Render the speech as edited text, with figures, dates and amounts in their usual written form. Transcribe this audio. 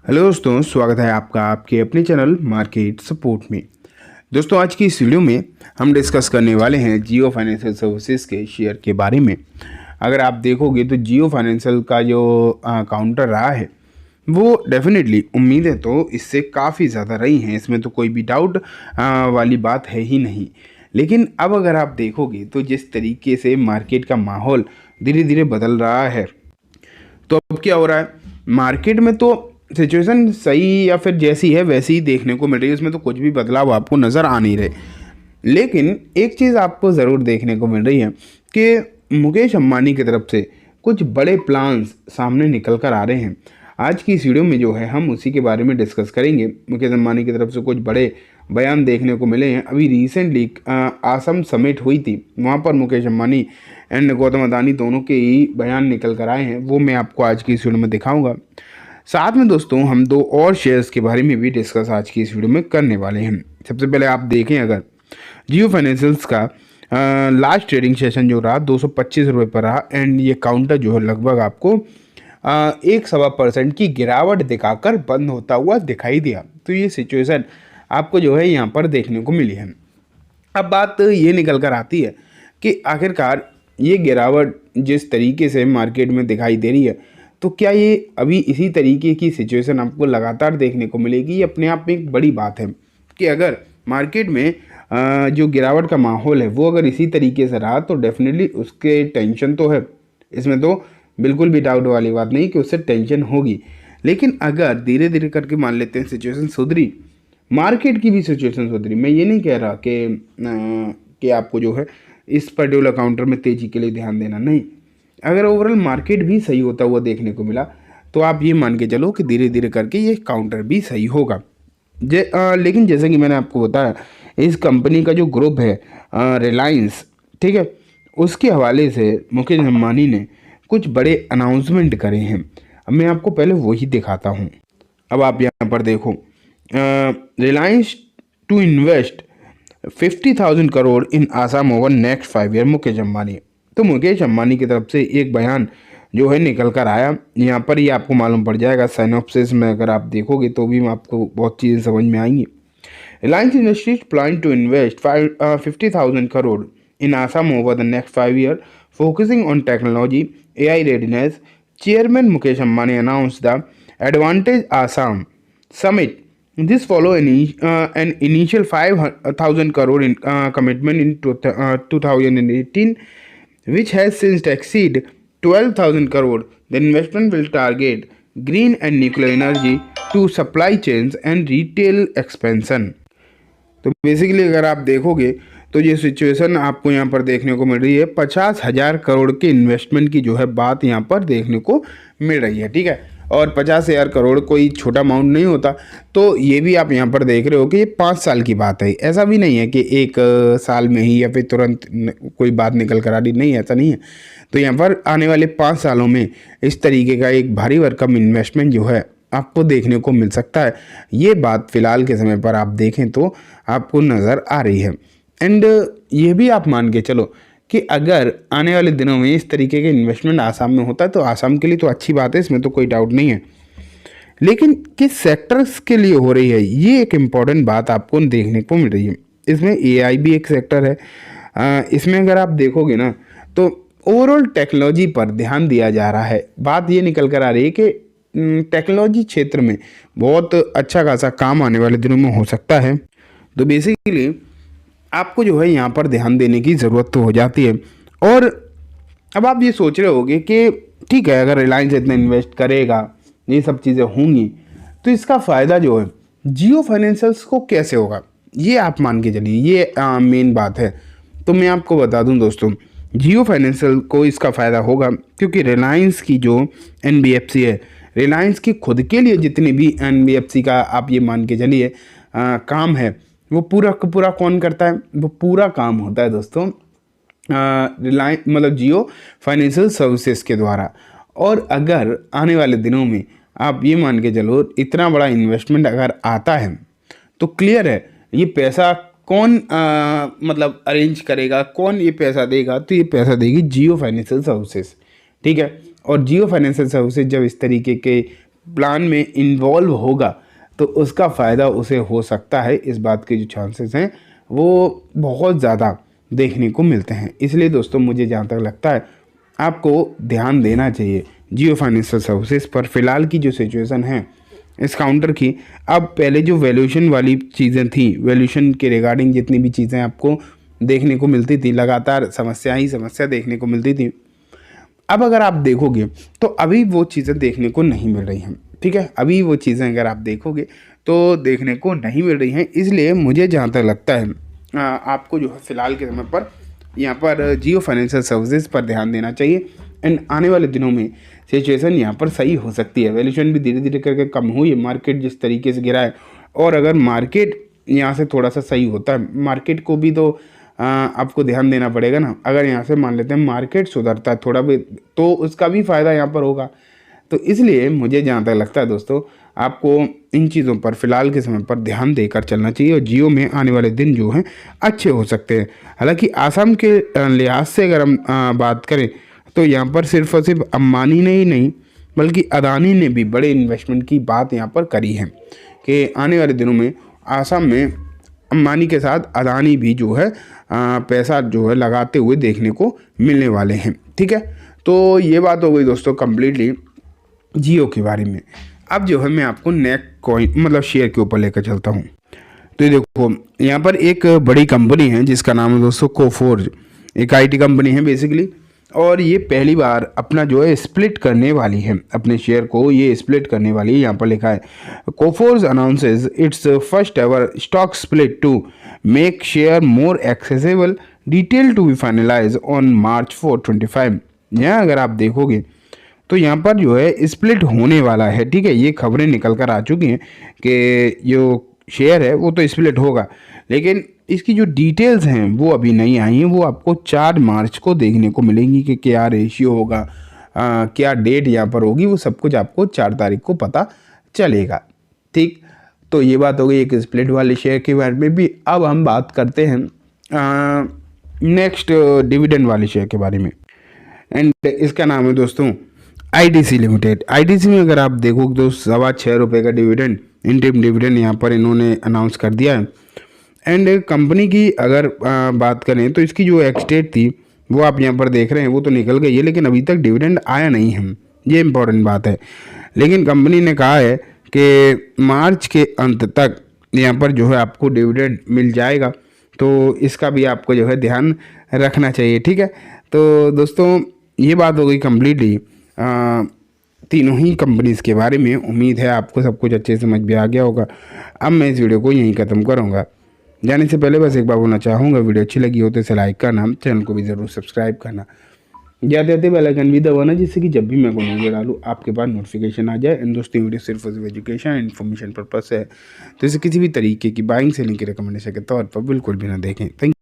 Hello दोस्तों, स्वागत है आपका आपके अपने चैनल मार्केट सपोर्ट में। दोस्तों, आज की इस वीडियो में हम डिस्कस करने वाले हैं जियो फाइनेंशियल सर्विसेज के शेयर के बारे में। अगर आप देखोगे तो जियो फाइनेंशियल का जो काउंटर रहा है वो डेफिनेटली उम्मीदें तो इससे काफ़ी ज़्यादा रही हैं, इसमें तो कोई भी डाउट वाली बात है ही नहीं। लेकिन अब अगर आप देखोगे तो जिस तरीके से मार्केट का माहौल धीरे धीरे बदल रहा है, तो अब क्या हो रहा है मार्केट में, तो सिचुएशन सही या फिर जैसी है वैसी ही देखने को मिल रही है, उसमें तो कुछ भी बदलाव आपको नज़र आ नहीं रहे। लेकिन एक चीज़ आपको ज़रूर देखने को मिल रही है कि मुकेश अंबानी की तरफ से कुछ बड़े प्लान्स सामने निकल कर आ रहे हैं। आज की इस वीडियो में जो है हम उसी के बारे में डिस्कस करेंगे। मुकेश अंबानी की तरफ से कुछ बड़े बयान देखने को मिले हैं। अभी रिसेंटली आसम समिट हुई थी, वहाँ पर मुकेश अंबानी एंड गौतम अदानी दोनों के ही बयान निकल कर आए हैं, वो मैं आपको आज की इस वीडियो में दिखाऊंगा। साथ में दोस्तों हम दो और शेयर्स के बारे में भी डिस्कस आज की इस वीडियो में करने वाले हैं। सबसे पहले आप देखें, अगर जियो फाइनेंशियल्स का लास्ट ट्रेडिंग सेशन जो रहा 225 रुपये पर रहा, एंड ये काउंटर जो है लगभग आपको 1.25% की गिरावट दिखाकर बंद होता हुआ दिखाई दिया। तो ये सिचुएशन आपको जो है यहाँ पर देखने को मिली है। अब बात ये निकल कर आती है कि आखिरकार ये गिरावट जिस तरीके से मार्केट में दिखाई दे रही है, तो क्या ये अभी इसी तरीके की सिचुएशन आपको लगातार देखने को मिलेगी? ये अपने आप में एक बड़ी बात है कि अगर मार्केट में जो गिरावट का माहौल है वो अगर इसी तरीके से रहा तो डेफिनेटली उसके टेंशन तो है, इसमें तो बिल्कुल भी डाउट वाली बात नहीं कि उससे टेंशन होगी। लेकिन अगर धीरे धीरे करके मान लेते हैं सिचुएशन सुधरी, मार्केट की भी सिचुएशन सुधरी, मैं ये नहीं कह रहा कि आपको जो है इस पर्टिकुलर काउंटर में तेज़ी के लिए ध्यान देना, नहीं। अगर ओवरऑल मार्केट भी सही होता हुआ देखने को मिला तो आप ये मान के चलो कि धीरे धीरे करके ये काउंटर भी सही होगा। लेकिन जैसे कि मैंने आपको बताया, इस कंपनी का जो ग्रुप है रिलायंस, ठीक है, उसके हवाले से मुकेश अंबानी ने कुछ बड़े अनाउंसमेंट करे हैं। अब मैं आपको पहले वही दिखाता हूँ। अब आप यहाँ पर देखो, Reliance to invest 50,000 crore in Assam over next 5 year, Mukesh Ambani. तो मुकेश अंबानी की तरफ से एक बयान जो है निकल कर आया, यहाँ पर ये आपको मालूम पड़ जाएगा। साइनॉप्सिस में अगर आप देखोगे तो भी आपको बहुत चीज़ें समझ में आएंगी। Reliance Industries plan to invest 50,000 crore in Assam over the next 5 year, focusing on technology AI readiness. Chairman Mukesh Ambani announce the advantage Assam summit. This follow an initial 5,000 crore commitment in 2018, which has since exceeded 12,000 crore. The investment will target green and nuclear energy to supply chains and retail expansion. तो basically अगर आप देखोगे तो ये situation आपको यहाँ पर देखने को मिल रही है। 50,000 करोड़ के इन्वेस्टमेंट की जो है बात यहाँ पर देखने को मिल रही है, ठीक है। और 50,000 करोड़ कोई छोटा अमाउंट नहीं होता। तो ये भी आप यहाँ पर देख रहे हो कि ये 5 साल की बात है, ऐसा भी नहीं है कि एक साल में ही या फिर तुरंत कोई बात निकल कर आ रही, नहीं, ऐसा नहीं है। तो यहाँ पर आने वाले 5 सालों में इस तरीके का एक भारी भरकम इन्वेस्टमेंट जो है आपको देखने को मिल सकता है। ये बात फ़िलहाल के समय पर आप देखें तो आपको नज़र आ रही है। एंड ये भी आप मान के चलो कि अगर आने वाले दिनों में इस तरीके के इन्वेस्टमेंट आसाम में होता है तो आसाम के लिए तो अच्छी बात है, इसमें तो कोई डाउट नहीं है। लेकिन किस सेक्टर्स के लिए हो रही है, ये एक इम्पॉर्टेंट बात आपको देखने को मिल रही है। इसमें AI भी एक सेक्टर है। इसमें अगर आप देखोगे ना तो ओवरऑल टेक्नोलॉजी पर ध्यान दिया जा रहा है। बात ये निकल कर आ रही है कि टेक्नोलॉजी क्षेत्र में बहुत अच्छा खासा काम आने वाले दिनों में हो सकता है। तो बेसिकली आपको जो है यहाँ पर ध्यान देने की ज़रूरत तो हो जाती है। और अब आप ये सोच रहे होगे कि ठीक है, अगर रिलायंस इतना इन्वेस्ट करेगा, ये सब चीज़ें होंगी, तो इसका फ़ायदा जो है जियो फाइनेंशियल्स को कैसे होगा, ये आप मान के चलिए, ये मेन बात है। तो मैं आपको बता दूं दोस्तों, जियो फाइनेंशियल को इसका फ़ायदा होगा क्योंकि रिलायंस की जो NBFC है, रिलायंस की खुद के लिए जितनी भी NBFC का आप ये मान के चलिए काम है, वो पूरा का पूरा कौन करता है? वो पूरा काम होता है दोस्तों रिलायंस मतलब जियो फाइनेंशियल सर्विसेज के द्वारा। और अगर आने वाले दिनों में आप ये मान के चलो इतना बड़ा इन्वेस्टमेंट अगर आता है तो क्लियर है ये पैसा कौन मतलब अरेंज करेगा, कौन ये पैसा देगा? तो ये पैसा देगी जियो फाइनेंशियल सर्विसेज, ठीक है। और जियो फाइनेंशियल सर्विसेज जब इस तरीके के प्लान में इन्वॉल्व होगा तो उसका फ़ायदा उसे हो सकता है, इस बात के जो चांसेस हैं वो बहुत ज़्यादा देखने को मिलते हैं। इसलिए दोस्तों मुझे जहाँ तक लगता है आपको ध्यान देना चाहिए जियो फाइनेंशियल सर्विसेज पर। फ़िलहाल की जो सिचुएशन है इस काउंटर की, अब पहले जो वैल्यूएशन वाली चीज़ें थी, वैल्यूएशन के रिगार्डिंग जितनी भी चीज़ें आपको देखने को मिलती थी, लगातार समस्या ही समस्या देखने को मिलती थी, अब अगर आप देखोगे तो अभी वो चीज़ें देखने को नहीं मिल रही हैं। ठीक है, अभी वो चीज़ें अगर आप देखोगे तो देखने को नहीं मिल रही हैं। इसलिए मुझे जहाँ तक लगता है आपको जो है फ़िलहाल के समय पर यहाँ पर जियो फाइनेंशियल सर्विसेज पर ध्यान देना चाहिए। एंड आने वाले दिनों में सिचुएशन यहाँ पर सही हो सकती है। वैल्यूएशन भी धीरे धीरे करके कम हुई है, मार्केट जिस तरीके से गिरा है, और अगर मार्केट यहाँ से थोड़ा सा सही होता है, मार्केट को भी तो आपको ध्यान देना पड़ेगा ना। अगर यहाँ से मान लेते हैं मार्केट सुधरता है थोड़ा भी तो उसका भी फ़ायदा यहाँ पर होगा। तो इसलिए मुझे जहाँ तक लगता है दोस्तों आपको इन चीज़ों पर फ़िलहाल के समय पर ध्यान देकर चलना चाहिए, और जियो में आने वाले दिन जो हैं अच्छे हो सकते हैं। हालांकि आसाम के लिहाज से अगर हम बात करें तो यहाँ पर सिर्फ और सिर्फ अंबानी ने ही नहीं बल्कि अदानी ने भी बड़े इन्वेस्टमेंट की बात यहाँ पर करी है कि आने वाले दिनों में आसाम में अंबानी के साथ अदानी भी जो है पैसा जो है लगाते हुए देखने को मिलने वाले हैं। ठीक है, तो ये बात हो गई दोस्तों कम्प्लीटली जियो के बारे में। अब जो है मैं आपको नेक्स्ट कॉइन मतलब शेयर के ऊपर लेकर चलता हूँ। तो ये देखो यहाँ पर एक बड़ी कंपनी है जिसका नाम है दोस्तों कोफोर्ज, एक IT कंपनी है बेसिकली, और ये पहली बार अपना जो है स्प्लिट करने वाली है, अपने शेयर को ये स्प्लिट करने वाली है। यहाँ पर लिखा है Coforge announces its first ever stock split to make share more accessible, detail to be finalize on March 4, 2025। यहाँ अगर आप देखोगे तो यहाँ पर जो है स्प्लिट होने वाला है। ठीक है, ये खबरें निकल कर आ चुकी हैं कि जो शेयर है वो तो स्प्लिट होगा, लेकिन इसकी जो डिटेल्स हैं वो अभी नहीं आई हैं। वो आपको 4 मार्च को देखने को मिलेंगी कि क्या रेशियो होगा, क्या डेट यहाँ पर होगी, वो सब कुछ आपको 4 तारीख को पता चलेगा। ठीक, तो ये बात हो गई एक स्प्लिट वाले शेयर के बारे में भी। अब हम बात करते हैं नेक्स्ट डिविडेंड वाले शेयर के बारे में, एंड इसका नाम है दोस्तों ITC लिमिटेड। ITC में अगर आप देखोगे तो 6.25 रुपये का डिविडेंड, इंटरिम डिविडेंड यहाँ पर इन्होंने अनाउंस कर दिया है। एंड कंपनी की अगर बात करें तो इसकी जो एक्स डेट थी वो आप यहाँ पर देख रहे हैं वो तो निकल गई है, लेकिन अभी तक डिविडेंड आया नहीं है, ये इंपॉर्टेंट बात है। लेकिन कंपनी ने कहा है कि मार्च के अंत तक यहाँ पर जो है आपको डिविडेंड मिल जाएगा, तो इसका भी आपको जो है ध्यान रखना चाहिए। ठीक है, तो दोस्तों ये बात हो गई कम्प्लीटली तीनों ही कंपनीज़ के बारे में। उम्मीद है आपको सब कुछ अच्छे से समझ में आ गया होगा। अब मैं इस वीडियो को यहीं ख़त्म करूँगा। जाने से पहले बस एक बार बोलना चाहूँगा, वीडियो अच्छी लगी हो तो इसे लाइक करना, चैनल को भी ज़रूर सब्सक्राइब करना, जाते जाते बेल आइकन भी दबाना, जिससे कि जब भी मैं कोई वीडियो डालूँ आपके पास नोटिफिकेशन आ जाए। एंड दोस्तों वीडियो सिर्फ और सिर्फ एजुकेशन एंड इन्फॉर्मेशन पर्पस है, तो इसे किसी भी तरीके की बाइंग सेलिंग की रिकमेंडेशन के तौर पर बिल्कुल भी ना देखें। थैंक